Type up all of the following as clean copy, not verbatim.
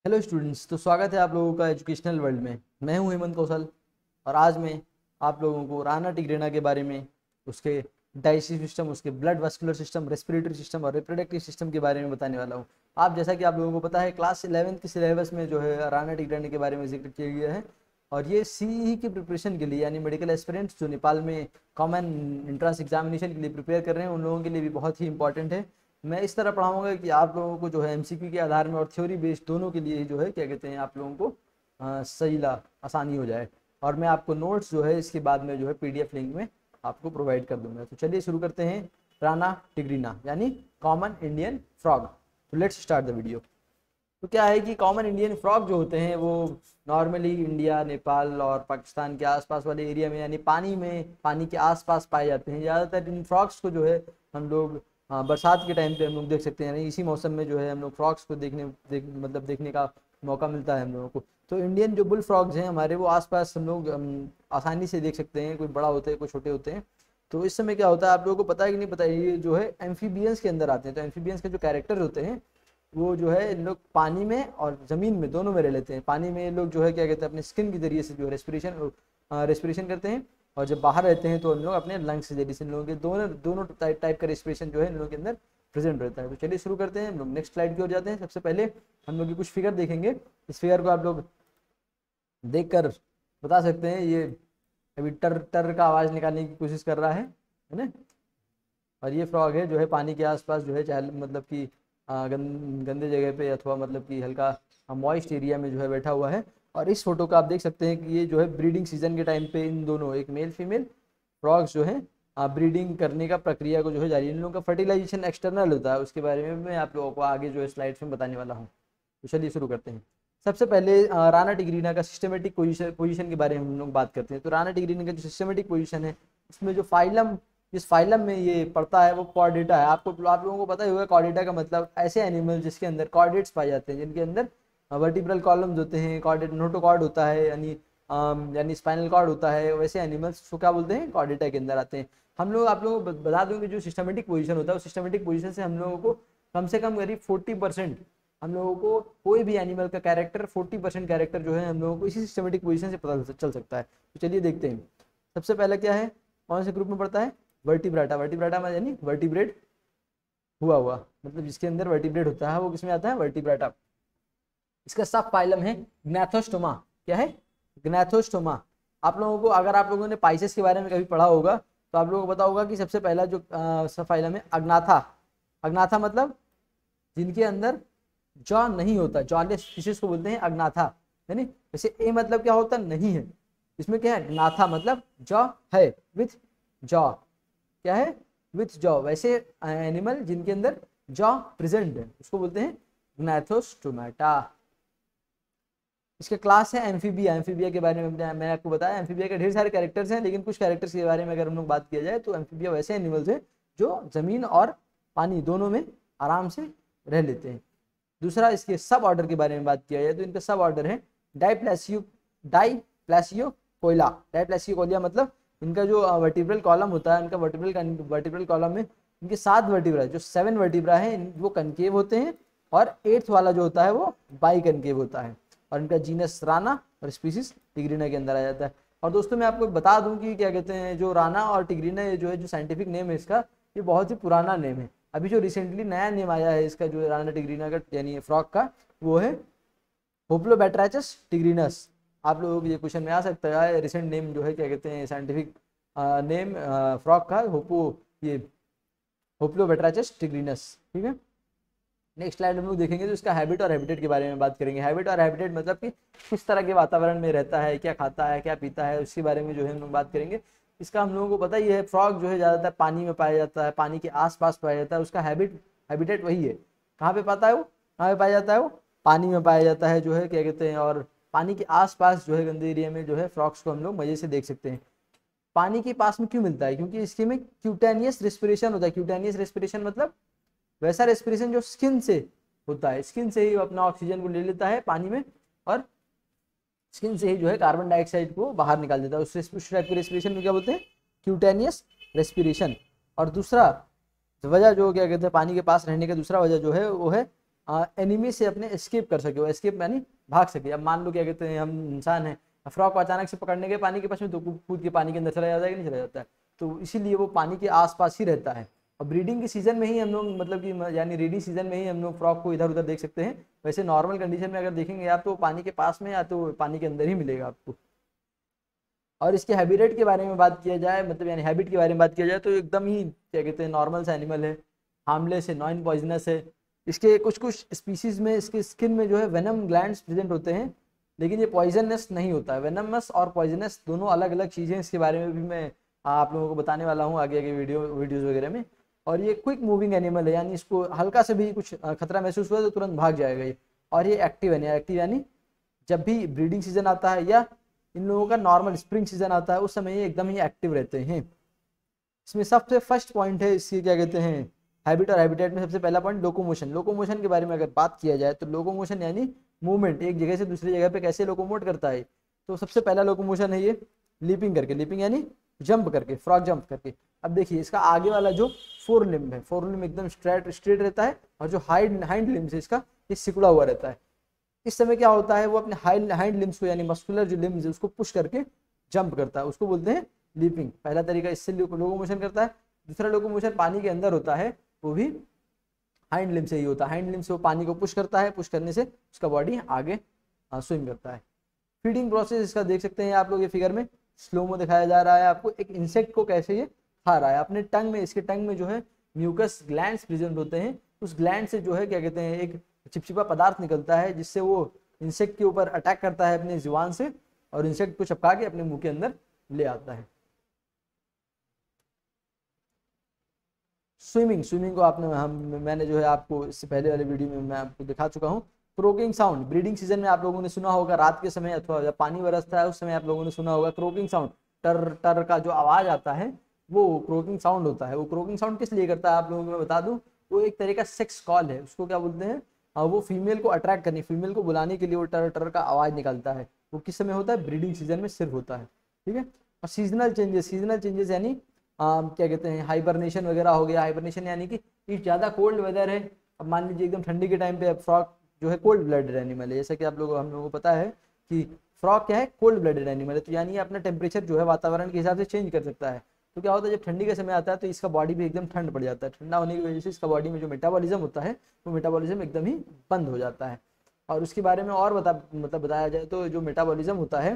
Hello students, तो स्वागत है आप लोगों का एजुकेशनल वर्ल्ड में। मैं हूं हेमंत कौशल और आज मैं आप लोगों को राना टिग्रिना के बारे में, उसके डाइजेस्टिव सिस्टम, उसके blood vascular system, respiratory system और रिप्रोडक्टिव सिस्टम के बारे में बताने वाला हूं। आप जैसा कि आप लोगों को पता है, क्लास 11th के सिलेबस में जो है राना टिग्रिना के बारे में जिक्र किया गया है और ये सीई की प्रिपरेशन के लिए, यानी मेडिकल एस्पिरेंट्स जो नेपाल में कॉमन एंट्रेंस एग्जामिनेशन के लिए प्रिपेयर कर रहे हैं, उन लोगों के लिए भी बहुत ही इंपॉर्टेंट है। मैं इस तरह पढ़ाऊंगा कि आप लोगों को जो है एमसीक्यू के आधार में और थ्योरी बेस्ड दोनों के लिए जो है क्या कहते हैं, आप लोगों को सही आसानी हो जाए। और मैं आपको नोट्स जो है इसके बाद में जो है पीडीएफ लिंक में आपको प्रोवाइड कर दूंगा। तो चलिए शुरू करते हैं। राना टिग्रिना यानी कॉमन इंडियन फ्रॉग। तो लेट्स स्टार्ट द वीडियो। तो क्या है कि कॉमन इंडियन फ्रॉग जो होते हैं वो नॉर्मली इंडिया, नेपाल और पाकिस्तान के आसपास वाले एरिया में, यानी पानी में, पानी के आसपास पाए जाते हैं। ज़्यादातर इन फ्रॉग्स को जो है हम लोग बरसात के टाइम पे हम लोग देख सकते हैं, यानी इसी मौसम में जो है हम लोग फ्रॉग्स को देखने का मौका मिलता है हम लोगों को। तो इंडियन जो बुल फ्रॉग्स हैं हमारे, वो आसपास हम लोग आसानी से देख सकते हैं। कोई बड़ा होते हैं, कोई छोटे होते हैं। तो इस समय क्या होता है, आप लोगों को पता है कि नहीं पता है, ये जो है एम्फीबियंस के अंदर आते हैं। तो एम्फीबियंस के जो कैरेक्टर होते हैं वो जो है, इन लोग पानी में और ज़मीन में दोनों में रह लेते हैं। पानी में लोग जो है क्या कहते हैं, अपने स्किन के जरिए से जो रेस्पिरेशन करते हैं, और जब बाहर रहते हैं तो इन लोग अपने लंग्स के जरिए से। इन लोगों के दोनों दोनों टाइप का रेस्पिरेशन जो है इन लोगों के अंदर प्रेजेंट रहता है। तो चलिए शुरू करते हैं। हम लोग नेक्स्ट स्लाइड की ओर जाते हैं। सबसे पहले हम लोग कुछ फिगर देखेंगे। इस फिगर को आप लोग देखकर बता सकते हैं, ये अभी टर टर का आवाज़ निकालने की कोशिश कर रहा है ना। और ये फ्रॉग है जो है पानी के आसपास जो है, चाहे मतलब कि गंदे जगह पे अथवा मतलब कि हल्का मॉइस्ट एरिया में जो है बैठा हुआ है। और इस फोटो का आप देख सकते हैं कि ये जो है ब्रीडिंग सीजन के टाइम पे इन दोनों, एक मेल फीमेल फ्रॉग्स जो है ब्रीडिंग करने का प्रक्रिया को जो है जारी। इन लोगों का फर्टिलाइजेशन एक्सटर्नल होता है, उसके बारे में मैं आप लोगों को आगे जो है स्लाइड्स में बताने वाला हूँ। तो चलिए शुरू करते हैं। सबसे पहले राना टिग्रिना का सिस्टमेटिक पोजीशन के बारे में हम लोग बात करते हैं। तो राना टिग्रिना का जो सिस्टमेटिक पोजीशन है, उसमें जो फाइलम, जिस फाइलम में ये पड़ता है वो कॉर्डेटा है। आप लोगों को पता ही होगा, कॉर्डेटा का मतलब ऐसे एनिमल जिसके अंदर कॉर्डेट्स पाए जाते हैं, जिनके अंदर वर्टिब्रल कॉलम्स होते हैं, कॉर्डेट नोटोकॉर्ड होता है, यानी स्पाइनल कॉर्ड होता है। वैसे एनिमल्स को क्या बोलते हैं, कॉर्डेटा के अंदर आते हैं। हम लोग आप लोगों को बता दूं कि जो सिस्टमेटिक पोजीशन होता है, उस सिस्टमेटिक पोजीशन से हम लोगों को कम से कम करीब 40%, हम लोगों को कोई भी एनिमल का कैरेक्टर 40% कैरेक्टर जो है हम लोगों को इसी सिस्टमेटिक पोजीशन से पता चल सकता है। तो चलिए देखते हैं। सबसे पहले क्या है, कौन से ग्रुप में पड़ता है, वर्टिब्राटा। वर्टिब्राटा में यानी वर्टिब्रेट हुआ मतलब जिसके अंदर वर्टिब्रेट होता है वो किसमें आता है, वर्टिब्राटा। इसका सब फाइलम है ग्नैथोस्टोमा। क्या है, ग्नैथोस्टोमा। आप लोगों को, अगर आप लोगों ने पाइसेस के बारे में कभी पढ़ा होगा तो आप लोगों को पता होगा कि सबसे पहला जो सब फाइलम है अग्नाथा। अग्नाथा मतलब जिनके अंदर जॉ नहीं होता, जॉलेस फिशेस को बोलते हैं अग्नाथा। है नी। वैसे ए मतलब क्या होता, नहीं है। इसमें क्या है, ग्नाथा मतलब जॉ है, विथ जॉ। क्या है, विथ जॉ। वैसे एनिमल जिनके अंदर जॉ प्रेजेंट है उसको बोलते हैं ग्नैथोस्टोमाटा। इसके क्लास है एम्फीबिया। एम्फीबिया के बारे में मैंने आपको बताया, एम्फीबिया के ढेर सारे कैरेक्टर्स हैं, लेकिन कुछ कैरेक्टर्स के बारे में अगर हम लोग बात किया जाए तो एम्फीबिया वैसे एनिमल्स हैं जो जमीन और पानी दोनों में आराम से रह लेते हैं। दूसरा, इसके सब ऑर्डर के बारे में बात किया जाए तो इनका सब ऑर्डर है डाइप्लेसियोकोइला। डाइप्लेसियोकोइला मतलब इनका जो वर्टिब्रल कॉलम होता है, इनका वर्टिब्रल कॉलम में इनके 7 वर्टिब्रा, जो 7 वर्टिब्रा है वो कनकेव होते हैं, और 8th वाला जो होता है वो बाई कनकेव होता है। और इनका जीनस राना और स्पीसीज टिग्रिना के अंदर आ जाता है। और दोस्तों मैं आपको बता दूं कि क्या कहते हैं, जो राना और टिग्रिना ये जो है, जो साइंटिफिक नेम है इसका, ये बहुत ही पुराना नेम है। अभी जो रिसेंटली नया नेम आया है इसका, जो राना टिग्रिना का यानी फ्रॉग का, वो है होप्लोबैट्राचस टिग्रिनस। आप लोगों को ये क्वेश्चन में आ सकता है, रिसेंट नेम जो है क्या कहते हैं, साइंटिफिक नेम फ्रॉग का होप्लोबैट्राचस टिग्रिनस। ठीक है। नेक्स्ट स्लाइड हम लोग देखेंगे तो इसका हैबिट और हैबिटेट के बारे में बात करेंगे। हैबिट और हैबिटेट मतलब कि किस तरह के वातावरण में रहता है, क्या खाता है, क्या पीता है, उसके बारे में जो है हम लोग बात करेंगे। इसका हम लोगों को पता ही है, फ्रॉग जो है ज़्यादातर पानी में पाया जाता है, पानी के आसपास पाया जाता है। उसका हैबिटेट वही है। कहाँ पे पाता है वो, कहाँ पे पाया जाता है वो, पानी में पाया जाता है जो है क्या कहते हैं। और पानी के आसपास जो है गंदे एरिया में जो है फ्रॉग्स को हम लोग मजे से देख सकते हैं। पानी के पास में क्यों मिलता है, क्योंकि इसके में क्यूटेनियस रेस्पिरेशन होता है। क्यूटेनियस रेस्पिरेशन मतलब वैसा रेस्पिरेशन जो स्किन से होता है, स्किन से ही अपना ऑक्सीजन को ले लेता है पानी में, और स्किन से ही जो है कार्बन डाइऑक्साइड को बाहर निकाल देता है। उस टाइप के रेस्पिरेशन में क्या बोलते हैं, क्यूटेनियस रेस्पिरेशन। और दूसरा वजह जो क्या कहते हैं पानी के पास रहने का दूसरा वजह जो है वो है एनिमी से अपने एस्केप कर सके, वो एस्केप यानी भाग सके। अब मान लो क्या कहते हैं, हम इंसान हैं, फ्रॉग को अचानक से पकड़ने के पानी के पास में, तो कूद के पानी के अंदर चला जाता है कि नहीं चला जाता है, तो इसीलिए वो पानी के आसपास ही रहता है। और ब्रीडिंग के सीजन में ही हम लोग मतलब कि यानी रेनी सीजन में ही हम लोग फ्रॉग को इधर उधर देख सकते हैं। वैसे नॉर्मल कंडीशन में अगर देखेंगे आप तो पानी के पास में या तो पानी के अंदर ही मिलेगा आपको। और इसके हैबिटेट के बारे में बात किया जाए, मतलब यानी हैबिट के बारे में बात किया जाए, तो एकदम ही क्या कहते हैं नॉर्मल सा एनिमल है, हार्मलेस है, नॉन पॉइजनस है। इसके कुछ कुछ स्पीसीज में इसके स्किन में जो है वेनम ग्लैंड्स प्रेजेंट होते हैं, लेकिन ये पॉइजनस नहीं होता है। वेनमस और पॉइजनस दोनों अलग अलग चीज़ें, इसके बारे में भी मैं आप लोगों को बताने वाला हूँ आगे आगे वीडियोज़ वगैरह में। और ये क्विक मूविंग एनिमल है, यानी इसको हल्का से भी कुछ खतरा महसूस हुआ तो तुरंत भाग जाएगा ये। और ये एक्टिव है, एक्टिव यानी जब भी ब्रीडिंग सीजन आता है या इन लोगों का नॉर्मल स्प्रिंग सीजन आता है उस समय ये एकदम ही एक्टिव रहते हैं। इसमें सबसे फर्स्ट पॉइंट है इसकी क्या कहते हैं हैबिट और हैबिटेट में सबसे पहला पॉइंट लोकोमोशन। लोकोमोशन के बारे में अगर बात किया जाए तो लोकोमोशन यानी मूवमेंट, एक जगह से दूसरी जगह पे कैसे लोकोमोट करता है। तो सबसे पहला लोकोमोशन है ये लीपिंग करके, लीपिंग यानी जंप करके, फ्रॉग जंप करके। अब देखिए इसका आगे वाला जो फोर लिम्ब है, फोर लिम्ब एकदम स्ट्रेट रहता है, और जो हाइंड लिम्ब है इसका ये सिकुड़ा हुआ रहता है। इस समय क्या होता है, वो अपने हाइंड लिम्स को यानी मस्कुलर जो लिम्स है उसको पुश करके जंप करता है, उसको बोलते हैं लीपिंग। पहला तरीका इससे लोकोमोशन करता है। दूसरा लोकोमोशन पानी के अंदर होता है, वो भी हाइंड लिम्ब से ही होता है। हाइंड लिम्ब से वो पानी को पुश करता है, पुश करने से उसका बॉडी आगे स्विम करता है। फीडिंग प्रोसेस इसका देख सकते हैं आप लोग, ये फिगर में स्लोमो दिखाया जा रहा है आपको, एक इंसेक्ट को कैसे ये खा रहा है अपने टंग में। इसके टंग में जो है म्यूकस ग्लैंड्स प्रेजेंट होते हैं, उस ग्लैंड से जो है क्या कहते हैं एक चिपचिपा पदार्थ निकलता है, जिससे वो इंसेक्ट के ऊपर अटैक करता है अपने जुबान से, और इंसेक्ट को चिपका के अपने मुंह के अंदर ले आता है। स्विमिंग को आपने मैंने जो है आपको इससे पहले वाले वीडियो में मैं आपको दिखा चुका हूँ। क्रोकिंग साउंड ब्रीडिंग सीजन में आप लोगों ने सुना होगा, रात के समय अथवा जब पानी बरसता है उस समय आप लोगों ने सुना होगा क्रोकिंग साउंड। टर टर का जो आवाज आता है वो क्रोकिंग साउंड होता है। वो क्रोकिंग साउंड किस लिए करता है आप लोगों को मैं बता दूं, वो एक तरह का सेक्स कॉल है, उसको क्या बोलते हैं वो फीमेल को अट्रैक्ट करने, फीमेल को बुलाने के लिए वो टर टर का आवाज निकलता है। वो किस समय होता है, ब्रीडिंग सीजन में सिर्फ होता है, ठीक है। और सीजनल चेंजेस यानी क्या कहते हैं हाइबरनेशन वगैरह हो गया। हाइबरनेशन यानी कि ज़्यादा कोल्ड वेदर है, अब मान लीजिए एकदम ठंडी के टाइम पे फ्रॉग जो है कोल्ड ब्लडेड एनिमल है, जैसा कि हम लोगों को पता है कि फ्रॉग क्या है, कोल्ड ब्लडेड एनिमल है। तो यानी अपना टेम्परेचर जो है वातावरण के हिसाब से चेंज कर सकता है। तो क्या होता है जब ठंडी का समय आता है तो इसका बॉडी भी एकदम ठंड पड़ जाता है, ठंडा होने की वजह से इसका बॉडी में जो मेटाबॉलिज्म होता है वो मेटाबॉलिज्म एकदम ही बंद हो जाता है। और उसके बारे में और बताया जाए तो जो मेटाबॉलिज्म होता है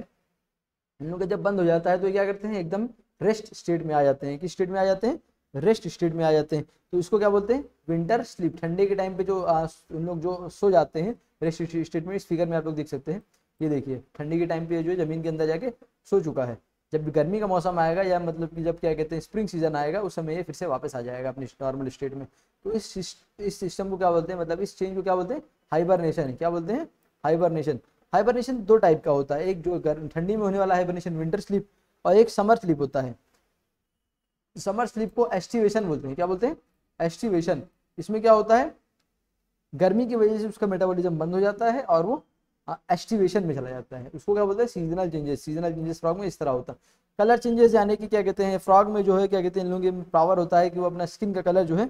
इन लोग का जब बंद हो जाता है तो क्या करते हैं एकदम रेस्ट स्टेट में आ जाते हैं। किस स्टेट में आ जाते हैं, रेस्ट स्टेट में आ जाते हैं। तो इसको क्या बोलते हैं, विंटर स्लीप। ठंडे के टाइम पे जो उन लोग जो सो जाते हैं रेस्ट स्टेट में, इस फिगर में आप लोग देख सकते हैं, ये देखिए ठंडी के टाइम पे जो है जमीन के अंदर जाके सो चुका है। जब गर्मी का मौसम आएगा या मतलब कि जब क्या कहते हैं स्प्रिंग सीजन आएगा उस समय ये फिर से वापस आ जाएगा अपनी नॉर्मल स्टेट में। तो इस सिस्टम को क्या बोलते हैं, मतलब इस चेंज को क्या बोलते हैं, हाइबरनेशन है। क्या बोलते हैं, हाइबरनेशन। हाइबरनेशन दो टाइप का होता है, एक जो ठंडी में होने वाला हाइबरनेशन विंटर स्लीप, और एक समर स्लीप होता है। समर स्लीप को एस्टिवेशन बोलते हैं। क्या बोलते हैं, एस्टिवेशन। इसमें क्या होता है, गर्मी की वजह से उसका मेटाबॉलिज्म बंद हो जाता है और वो एस्टिवेशन में चला जाता है। उसको क्या बोलते हैं, seasonal changes. Seasonal changes frog में इस तरह होता है। कलर चेंजेस यानी कि क्या कहते हैं फ्रॉग में जो है क्या कहते हैं इन लोगों के पावर होता है कि वो अपना स्किन का कलर जो है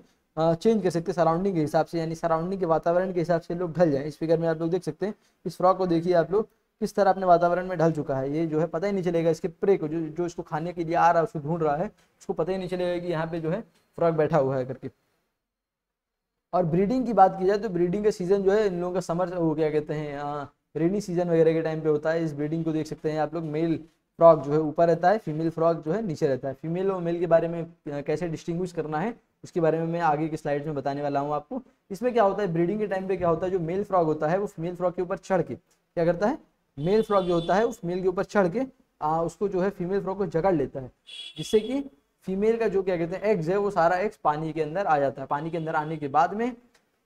चेंज कर सकते हैं सराउंडिंग के हिसाब से, यानी सराउंडिंग के वातावरण के हिसाब से लोग ढल जाए। इस फिगर में आप लोग देख सकते हैं, इस फ्रॉग को देखिए आप लोग किस तरह अपने वातावरण में ढल चुका है। ये जो है पता ही नहीं चलेगा इसके प्रे को, जो इसको खाने के लिए आ रहा है उसको ढूंढ रहा है, उसको पता ही नहीं चलेगा कि यहाँ पे जो है फ्रॉग बैठा हुआ है करके। और ब्रीडिंग की बात की जाए तो ब्रीडिंग का सीजन जो है इन लोगों का समर वो क्या कहते हैं रेनी सीजन वगैरह के टाइम पे होता है। इस ब्रीडिंग को देख सकते हैं आप लोग, मेल फ्रॉग जो है ऊपर रहता है, फीमेल फ्रॉग जो है नीचे रहता है। फीमेल और मेल के बारे में कैसे डिस्टिंग्विश करना है उसके बारे में मैं आगे की स्लाइड्स में बताने वाला हूँ आपको। इसमें क्या होता है ब्रीडिंग के टाइम पे क्या होता है, जो मेल फ्रॉग होता है वो फीमेल फ्रॉग के ऊपर चढ़ के क्या करता है, मेल फ्रॉग जो होता है उस मेल के ऊपर चढ़ के उसको जो है फीमेल फ्रॉग को जकड़ लेता है, जिससे कि फीमेल का जो क्या कहते हैं एग्स है वो सारा एग्स पानी के अंदर आ जाता है। पानी के अंदर आने के बाद में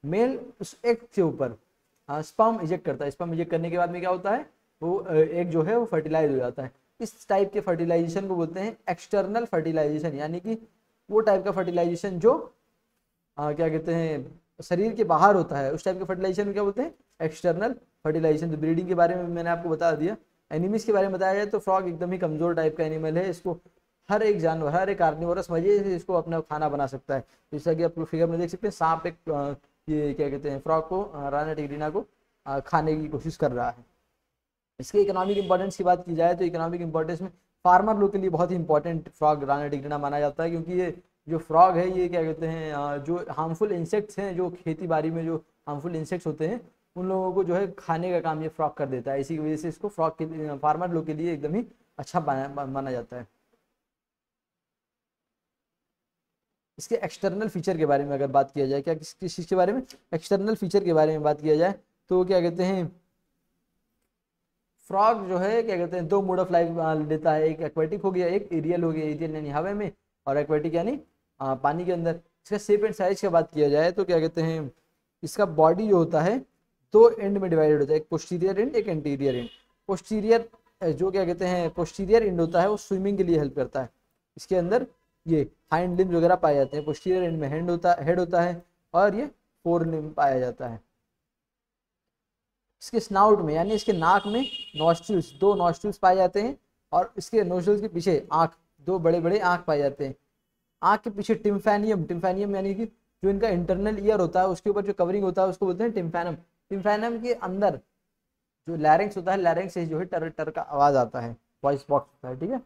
मेल उस एग के ऊपर स्पर्म इजेक्ट करता है। स्पर्म इजेक्ट करने के बाद में क्या होता है, वो एग जो है वो फर्टिलाइज हो जाता है। इस टाइप के फर्टिलाइजेशन को बोलते हैं एक्सटर्नल फर्टिलाइजेशन, यानी कि वो टाइप का फर्टिलाइजेशन जो क्या कहते हैं शरीर के बाहर होता है, उस टाइप के फर्टिलाइजेशन को क्या बोलते हैं, एक्सटर्नल फर्टिलाइजेशन। तो ब्रीडिंग के बारे में मैंने आपको बता दिया। एनिमीज के बारे में बताया जाए तो फ्रॉग एकदम ही कमजोर टाइप का एनिमल है। इसको हर एक जानवर, हर एक कार्निवोरस मजे से इसको अपना खाना बना सकता है। जैसा कि आप फिगर में देख सकते हैं, सांप एक ये क्या कहते हैं फ्रॉग को, राना टिग्रिना को खाने की कोशिश कर रहा है। इसके इकोनॉमिक इंपॉर्टेंस की बात की जाए तो इकोनॉमिक इंपॉर्टेंस में फार्मर लोग के लिए बहुत ही इंपॉर्टेंट फ्रॉग राना टिग्रिना माना जाता है, क्योंकि ये जो फ्रॉग है ये क्या कहते हैं जो हार्मफुल इंसेक्ट्स हैं, जो खेती बाड़ी में जो हार्मफुल इंसेक्ट्स होते हैं उन लोगों को जो है खाने का काम ये फ्रॉग कर देता है। इसी की वजह से इसको फ्रॉग के फार्मर लोग के लिए एकदम ही अच्छा माना जाता है। इसके एक्सटर्नल फीचर के बारे में अगर बात किया जाए, क्या किस किस चीज़ के बारे में, एक्सटर्नल फीचर के बारे में बात किया जाए तो क्या कहते हैं फ्रॉग जो है क्या कहते हैं दो मोड ऑफ लाइफ लेता है, एक एक्वेटिक हो गया, एक एरियल हो गया। एरियल यानी हवा में और एक्वेटिक यानी पानी के अंदर। इसका शेप एंड साइज की बात किया जाए तो क्या कहते हैं इसका बॉडी जो होता है दो एंड में डिवाइडेड होता है, एक पोस्टीरियर एंड एक एंटीरियर एंड। पोस्टीरियर जो क्या कहते हैं पोस्टीरियर एंड होता है वो स्विमिंग के लिए हेल्प करता है। इसके अंदर ये हाइंड लिम्ब वगैरह पाए जाते हैं। पोस्टीरियर एंड में हेड होता है और ये फोर लिम्ब पाया जाता है। इसके स्नाउट में यानी इसके नाक में नॉस्ट्रिल्स, दो नॉस्ट्रिल्स पाए जाते हैं और इसके नोस्ट्रिल्स के पीछे आँख, दो बड़े बड़े आँख पाए जाते हैं। आँख के पीछे टिम्फैनियम यानी कि जो इनका इंटरनल ईयर होता है उसके ऊपर जो कवरिंग होता है उसको बोलते हैं टिम्फैनम। टिम्फैनम के अंदर जो लैरिंक्स होता है, लैरिंक्स से जो है टर टर का आवाज आता है, वॉइस बॉक्स होता है, ठीक है।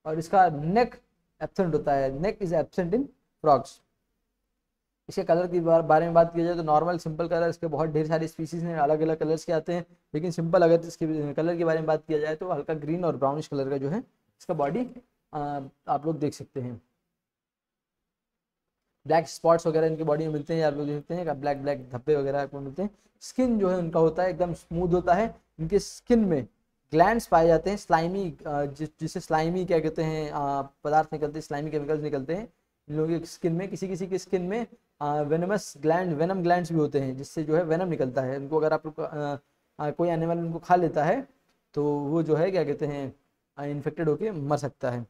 और इसका नेक एब्सेंट होता है, neck is absent in frogs. इसके कलर की बारे में बात की जाए तो नॉर्मल सिंपल कलर, इसके बहुत ढेर सारी स्पीसीज हैं, अलग अलग कलर्स के आते हैं, लेकिन सिंपल अगर इसके कलर के बारे में बात किया जाए तो हल्का ग्रीन और ब्राउनिश कलर का जो है इसका बॉडी आप लोग देख सकते हैं। ब्लैक स्पॉट्स वगैरह इनकी बॉडी में मिलते हैं, आप लोग देख सकते हैं ब्लैक ब्लैक धब्बे वगैरह आपको मिलते हैं। स्किन जो है उनका होता है एकदम स्मूथ होता है। इनके स्किन में ग्लैंड्स पाए जाते हैं, स्लाइमी जिससे स्लाइमी क्या कहते हैं पदार्थ निकलते हैं, स्लाइमी केमिकल्स निकलते हैं इन लोगों की स्किन में। किसी किसी की स्किन में वेनमस ग्लैंड, वेनम ग्लैंड्स भी होते हैं जिससे जो है वेनम निकलता है। इनको अगर आप लोग कोई एनिमल उनको खा लेता है तो वो जो है क्या कहते हैं इन्फेक्टेड होकर मर सकता है।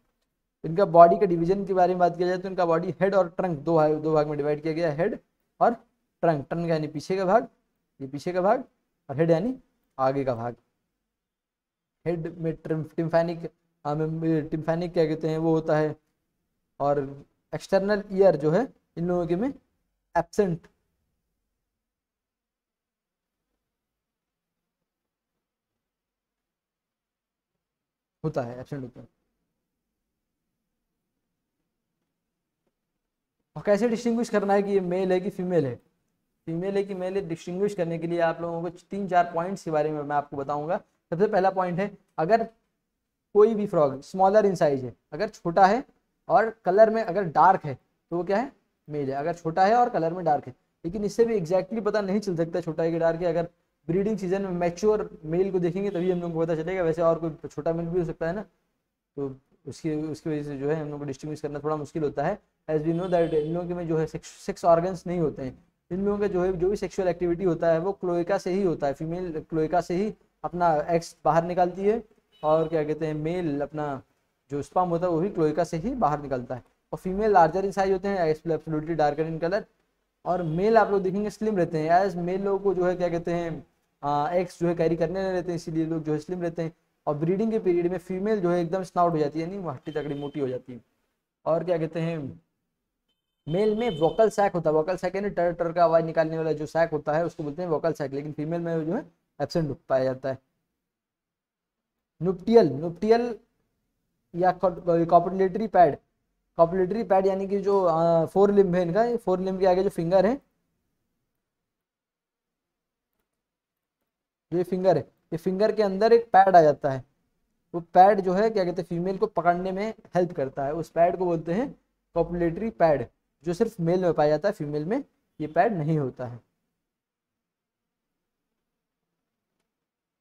इनका बॉडी के डिवीजन के बारे में बात किया जाए तो इनका बॉडी हेड और ट्रंक दो भाग में डिवाइड किया गया है। हेड और ट्रंक, ट्रंक यानी पीछे का भाग, ये पीछे का भाग, और हेड यानी आगे का भाग। हेड में टिम्फैनिक क्या कहते हैं वो होता है, और एक्सटर्नल ईयर जो है इन लोगों के में एब्सेंट होता है, एब्सेंट होता है। और कैसे डिस्टिंग्विश करना है कि ये मेल है कि फीमेल है, फीमेल है कि मेल है, डिस्टिंग्विश करने के लिए आप लोगों को 3-4 पॉइंट्स के बारे में मैं आपको बताऊंगा। सबसे पहला पॉइंट है, अगर कोई भी फ्रॉग स्मॉलर इन साइज है, अगर छोटा है और कलर में अगर डार्क है तो वो क्या है, मेल है। अगर छोटा है और कलर में डार्क है, लेकिन इससे भी एग्जैक्टली पता नहीं चल सकता छोटा है कि डार्क है। अगर ब्रीडिंग सीजन में मैच्योर मेल को देखेंगे तभी हम लोग को पता चलेगा, वैसे और कोई छोटा मेल भी हो सकता है ना, तो उसकी वजह से जो है हम लोग को डिस्टिंग्विश करना थोड़ा मुश्किल होता है। एज वी नो दैट इन लोगों के में जो है सेक्स ऑर्गन्स नहीं होते हैं। इन लोगों का जो भी सेक्सुअल एक्टिविटी होता है वो क्लोएका से ही होता है। फीमेल क्लोएका से ही अपना एग्स बाहर निकालती है, और क्या कहते हैं मेल अपना जो स्पर्म होता है वो भी क्लोएका से ही बाहर निकलता है। और फीमेल लार्जर इन साइज होते हैं, एब्सोल्युटली डार्कर इन कलर, और मेल आप लोग देखेंगे स्लिम रहते हैं। एज मेल लोगों को जो है क्या कहते हैं एग्स जो है कैरी करने नहीं रहते हैं, इसीलिए लोग जो है स्लिम रहते हैं। और ब्रीडिंग के पीरियड में फीमेल जो है एकदम स्नाउट हो जाती है, यानी हट्टी तकड़ी मोटी हो जाती है। और क्या कहते हैं मेल में वोकल सैक होता है, वोकल सैक यानी टर टर का आवाज निकालने वाला जो सैक होता है उसको बोलते हैं वोकल सैक, लेकिन फीमेल में जो है एब्सेंट पाया जाता है। नुप्टियल या कॉपुलेटरी पैड, कॉपुलेटरी पैड यानी कि जो फोर लिम्ब है इनका, ये फोर लिम्ब के आगे जो फिंगर है, ये फिंगर है, ये फिंगर के अंदर एक पैड आ जाता है। वो पैड जो है क्या कहते हैं फीमेल को पकड़ने में हेल्प करता है, उस पैड को बोलते हैं कॉपुलेटरी पैड, जो सिर्फ मेल में पाया जाता है, फीमेल में ये पैड नहीं होता है।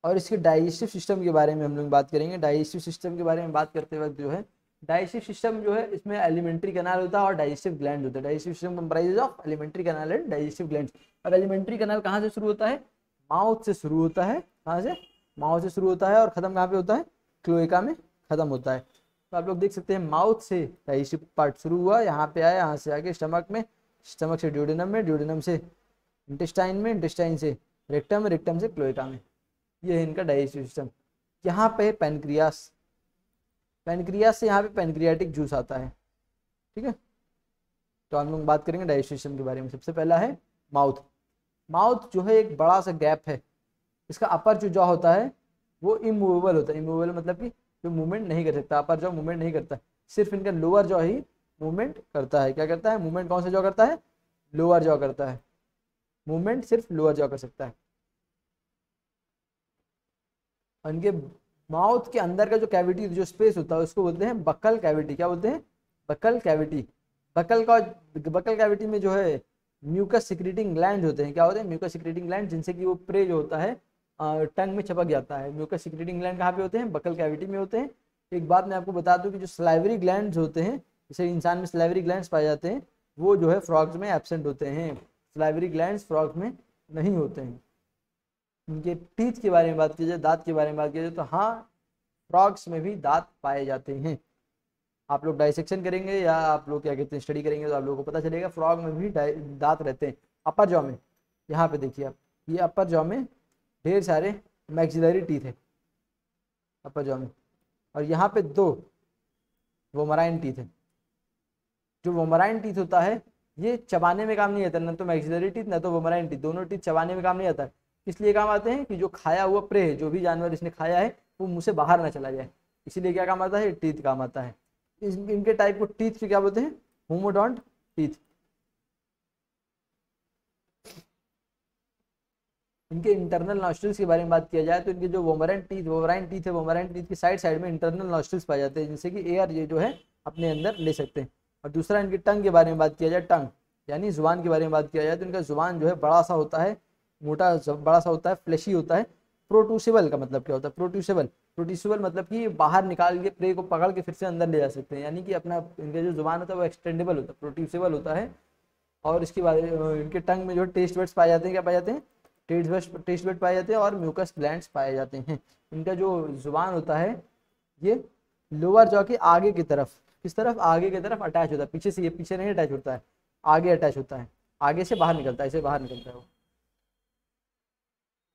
और इसके डाइजेस्टिव सिस्टम के बारे में हम लोग बात करेंगे। डाइजेस्टिव सिस्टम के बारे में बात करते वक्त जो है डाइजेस्टिव सिस्टम जो है इसमें एलिमेंट्री कैनाल होता है और डाइजेस्टिव ग्लैंड होता है। Digestive system comprises of alimentary canal and digestive gland. और एलिमेंट्री कैनाल कहाँ से शुरू होता है, माउथ से शुरू होता है। कहाँ से, माउथ से शुरू होता है, और खत्म कहाँ पे होता है, क्लोएका में खत्म होता है। तो आप लोग देख सकते हैं माउथ से डाइजेस्टिव पार्ट शुरू हुआ, यहाँ पे आया, यहाँ से आगे स्टमक में, स्टमक से ड्यूडेनम में, ड्यूडेनम से इंटेस्टाइन में, इंटेस्टाइन से रेक्टम, रेक्टम से क्लोएका में। ये है इनका डाइजेस्टिव सिस्टम। यहाँ पे पैनक्रियास, पैनक्रियास से यहाँ पे पैनक्रियाटिक जूस आता है, ठीक है। तो हम लोग बात करेंगे डाइजेस्टिव सिस्टम के बारे में। सबसे पहला है माउथ। माउथ जो है एक बड़ा सा गैप है, इसका अपर जो जॉ होता है वो इमूवेबल होता है। इमूवेबल मतलब कि जो मूवमेंट नहीं कर सकता, अपर जॉ मूवमेंट नहीं करता, सिर्फ इनका लोअर जॉ ही मूवमेंट करता है। क्या करता है मूवमेंट? कौन सा जॉ करता है? लोअर जॉ करता है। मूवमेंट सिर्फ लोअर जॉ कर सकता है। और इनके माउथ के अंदर का जो कैविटी, जो स्पेस होता है उसको बोलते हैं बक्कल कैविटी। क्या बोलते हैं? Buccal cavity. बक्कल कैविटी में जो है म्यूकस सिक्रीटिंग ग्लैंड होते हैं। क्या होते हैं? म्यूकस सिक्रीटिंग ग्लैंड, जिनसे कि वो प्रे जो होता है टंग में चिपक जाता है। म्यूकस सिक्रीटिंग ग्लैंड कहाँ पे होते हैं? बक्कल कैविटी में होते हैं। एक बात मैं आपको बता दूं कि जो सलाइवरी ग्लैंड्स होते हैं, जैसे इंसान में सलाइवरी ग्लैंड्स पाए जाते हैं, वो जो है फ्रॉग्स में एब्सेंट होते हैं। सलाइवरी ग्लैंड्स फ्रॉग्स में नहीं होते हैं। इनके टीथ के बारे में बात की जाए, दांत के बारे में बात की जाए, तो हाँ, फ्रॉग्स में भी दांत पाए जाते हैं। आप लोग डाइसेक्शन करेंगे या आप लोग क्या कहते हैं स्टडी करेंगे तो आप लोगों को पता चलेगा फ्रॉग में भी दांत रहते हैं अपर जॉ में। यहाँ पे देखिए आप, ये अपर जॉ में ढेर सारे मैक्सिलरी टीथ है अपर जॉ में, और यहाँ पे 2 वोमराइन टीथ है। जो वोमराइन टीथ होता है ये चबाने में काम नहीं आता, ना तो मैक्सिलरी टीथ ना तो वोमराइन टीथ, दोनों टीथ चबाने में काम नहीं आता। इसलिए काम आते हैं कि जो खाया हुआ प्रे है, जो भी जानवर इसने खाया है, वो मुंह से बाहर ना चला जाए। इसीलिए क्या काम आता है? टीथ काम आता है। इनके टाइप को टीथ के क्या बोलते हैं? Homodont teeth. इनके इंटरनल नॉस्ट्रिल्स के बारे में बात किया जाए तो इनके जो वोमराइन टीथ है, वोमराइन टीथ की साइड में इंटरनल नॉस्ट्रिल्स पाए जाते हैं, जिनसे कि एयर ये जो है अपने अंदर ले सकते हैं। और दूसरा, इनकी टंग के बारे में बात किया जाए, टंग यानी जुबान के बारे में बात किया जाए तो इनका जुबान जो है बड़ा सा होता है, मोटा बड़ा सा होता है, फ्लैशी होता है। प्रोट्यूसिबल का मतलब क्या होता है? प्रोट्यूसिबल, प्रोट्यूसिबल मतलब कि बाहर निकाल के प्रे को पकड़ के फिर से अंदर ले जा सकते हैं, यानी कि अपना इनका जो जुबान होता है वो एक्सटेंडेबल होता है, प्रोट्यूसिबल होता है। और इसके बाद इनके टंग में जो टेस्ट बड्स पाए जाते हैं, क्या पाए जाते हैं? टेस्ट बड पाए जाते हैं और म्यूकस ग्लैंड्स पाए जाते हैं। इनका जो जुबान होता है ये लोअर जॉ के आगे की तरफ, किस तरफ? आगे की तरफ अटैच होता है, पीछे से, ये पीछे नहीं अटैच होता है, आगे अटैच होता है, आगे से बाहर निकलता है, ऐसे बाहर निकलता है वो।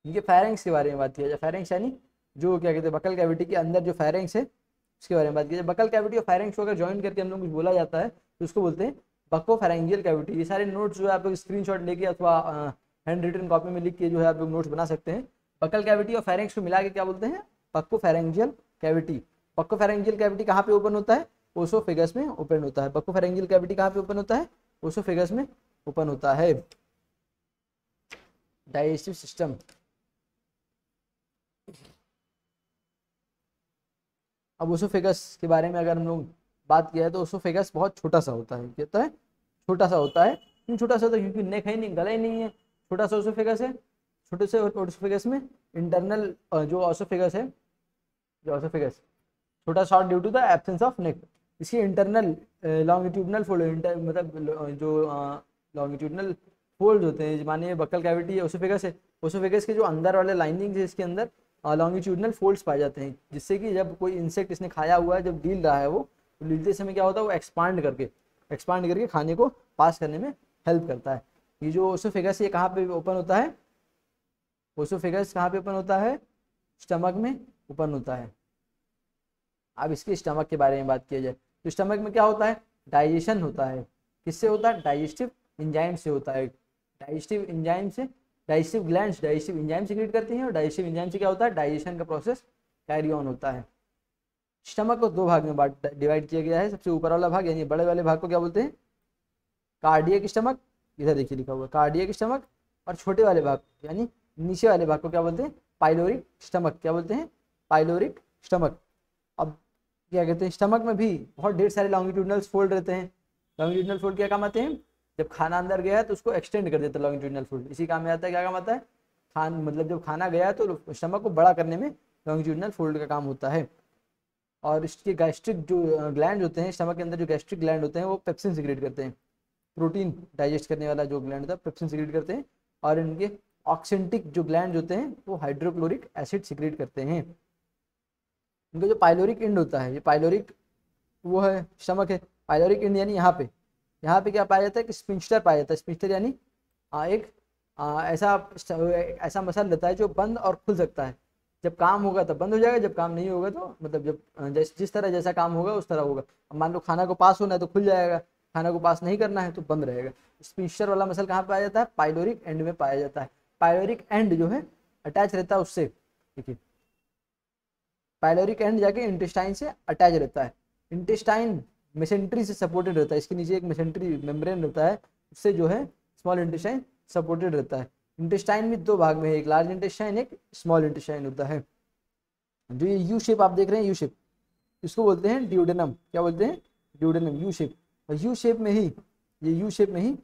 इनके फेरेंक्स के बारे में बात किया जाए, फेरेंक्स यानी जो क्या कहते हैं बकल कैविटी के अंदर जो फेरेंक्स है उसके बारे में बात की जाए। बकल कैविटी और फेरेंक्स को अगर ज्वाइन करके हम लोग कुछ बोला जाता है तो उसको बोलते हैं बको फेरेंजियल कैविटी। ये सारे नोट्स जो है आप लोग स्क्रीनशॉट लेके अथवा हैंड रिटन कॉपी में लिख के जो है आप लोग नोट्स बना सकते हैं। बकल कैविटी और फेरेंक्स को मिला के क्या बोलते हैं? बको फेरेंजियल कैविटी। बको फेरेंजियल कैविटी कहाँ पे ओपन होता है? ओसोफेगस में ओपन होता है। बको फेरेंजियल कैविटी कहाँ पे ओपन होता है? ओसोफेगस में ओपन होता है। डाइजेस्टिव सिस्टम, अब ओसोफेगस के बारे में अगर हम लोग बात किया है तो ओसोफेगस बहुत छोटा सा होता है। कहता है छोटा सा होता है। क्यों छोटा सा होता है? क्योंकि नेक है नहीं, गला ही नहीं है, छोटा सा ओसोफेगस है। छोटे से ओसोफेगस में इंटरनल जो ओसोफेगस है, जो ओसोफेगस छोटा short due to the absence of neck. इसकी इंटरनल लॉन्गिट्यूडनल फोल्ड, मतलब जो लॉन्गिट्यूडनल फोल्ड होते हैं, मानिए बक्कल कैविटी है, ओसोफेगस है, ओसोफेगस के जो अंदर वाले लाइनिंग है इसके अंदर लॉन्गिट्यूडनल फोल्ड्स पाए जाते हैं, जिससे कि जब कोई इंसेक्ट इसने खाया हुआ है, जब ढील रहा है वो, तो ढीलते समय क्या होता है वो एक्सपांड करके खाने को पास करने में हेल्प करता है। ये जो ओसोफेगस ये कहाँ पे ओपन होता है? ओसोफेगस कहाँ पे ओपन होता है? स्टमक में ओपन होता है। अब इसके स्टमक के बारे में बात किया जाए तो स्टमक में क्या होता है? डाइजेशन होता है। किससे होता है? डाइजेस्टिव एंजाइम से होता है। डाइजेस्टिव एंजाइम से, digestive glands digestive enzyme secret करती हैं, और डाइजेस्टिव एंजाइम से क्या होता है? डाइजेशन का प्रोसेस कैरी ऑन होता है। स्टमक को 2 भाग में डिवाइड किया गया है। सबसे ऊपर वाला भाग यानी बड़े वाले भाग को क्या बोलते हैं? कार्डियक स्टमक, इधर देखिए लिखा हुआ कार्डियक स्टमक। और छोटे वाले भाग यानी नीचे वाले भाग को क्या बोलते हैं? Pyloric stomach. क्या बोलते हैं? Pyloric stomach. अब क्या कहते हैं, स्टमक में भी बहुत ढेर सारे लॉन्गिट्यूडनल फोल्ड रहते हैं। लॉन्गिट्यूडनल फोल्ड क्या काम आते हैं? जब खाना अंदर गया है तो उसको एक्सटेंड कर देता है लॉन्गिट्यूडनल फोल्ड, इसी काम में आता है। क्या काम आता है? मतलब जब खाना गया है तो स्टमक को बड़ा करने में लॉन्गिट्यूडनल फोल्ड का काम होता है। और इसके गैस्ट्रिक जो ग्लैंड होते हैं, स्टमक के अंदर जो गैस्ट्रिक ग्लैंड होते हैं वो पेप्सिन सीक्रेट करते हैं। प्रोटीन डाइजेस्ट करने वाला जो ग्लैंड होता है पेप्सिन सीक्रेट करते हैं। और इनके ऑक्सेंटिक जो ग्लैंड होते हैं वो हाइड्रोक्लोरिक एसिड सीक्रेट करते हैं। इनका जो पाइलोरिक इंड होता है, ये पाइलोरिक वो है स्टमक है, पाइलोरिक इंड यानी यहाँ पे क्या पाया जाता है कि स्पिंस्टर पाया जाता है। स्पिंस्टर यानी एक ऐसा मसल रहता है जो बंद और खुल सकता है। जब काम होगा तब बंद हो जाएगा, जब काम नहीं होगा तो मतलब जब जिस तरह जैसा काम होगा उस तरह होगा। अब मान लो खाना को पास होना है तो खुल जाएगा, खाना को पास नहीं करना है तो बंद रहेगा। स्पिंक्टर वाला मसल कहाँ पाया जाता है? पाइलोरिक एंड में पाया जाता है। पाइलोरिक एंड जो है अटैच रहता है उससे, देखिए पाइलोरिक एंड जाके इंटेस्टाइन से अटैच रहता है। इंटेस्टाइन मेसेंट्री से सपोर्टेड रहता है, इसके नीचे एक मेसेंट्री मेम्ब्रेन रहता है, उससे जो है स्मॉल इंटेस्टाइन सपोर्टेड रहता है। इंटेस्टाइन में दो भाग में है, एक लार्ज इंटेस्टाइन एक स्मॉल इंटेस्टाइन होता है। जो ये यू शेप आप देख रहे हैं, यू शेप, इसको बोलते हैं ड्यूडेनम। क्या बोलते हैं? Duodenum, U shape. और यू शेप में ही, ये यू शेप में ही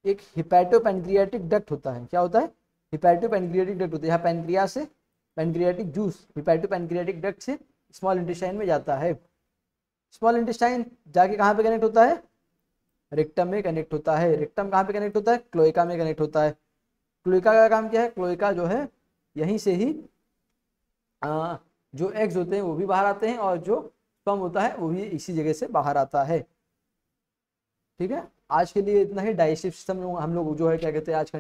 एक हिपैटोपैनक्रियाटिक डक्ट होता है। क्या होता है? हिपैटोपैनक्रियाटिक डक्ट होता है। यहाँ पैनक्रिया से पैनक्रियाटिक जूस हिपैटोपैनक्रियाटिक डक्ट से स्मॉल इंटेस्टाइन में जाता है। स्मॉल इंटेस्टाइन जाके कहाँ पे कनेक्ट होता है? रेक्टम में कनेक्ट होता है। रेक्टम कहाँ पे कनेक्ट होता है? क्लोएका में कनेक्ट होता है। क्लोएका का काम क्या है? क्लोएका जो है यहीं से ही जो एग्स होते हैं वो भी बाहर आते हैं और जो स्पर्म होता है वो भी इसी जगह से बाहर आता है। ठीक है, आज के लिए इतना ही। डाइजेस्टिव सिस्टम हम लोग जो है क्या कहते हैं आज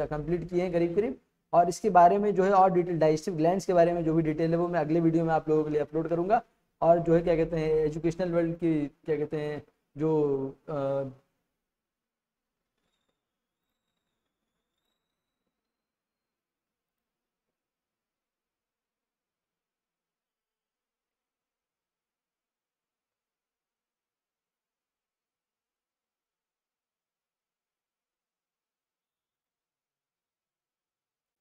कंप्लीट किए हैं करीब करीब। और इसके बारे में जो है और डिटेल, डाइजेस्टिव ग्लैंड्स के बारे में जो भी डिटेल है वो मैं अगले वीडियो में आप लोगों के लिए अपलोड करूंगा। और जो है क्या कहते हैं एजुकेशनल वर्ल्ड की क्या कहते हैं जो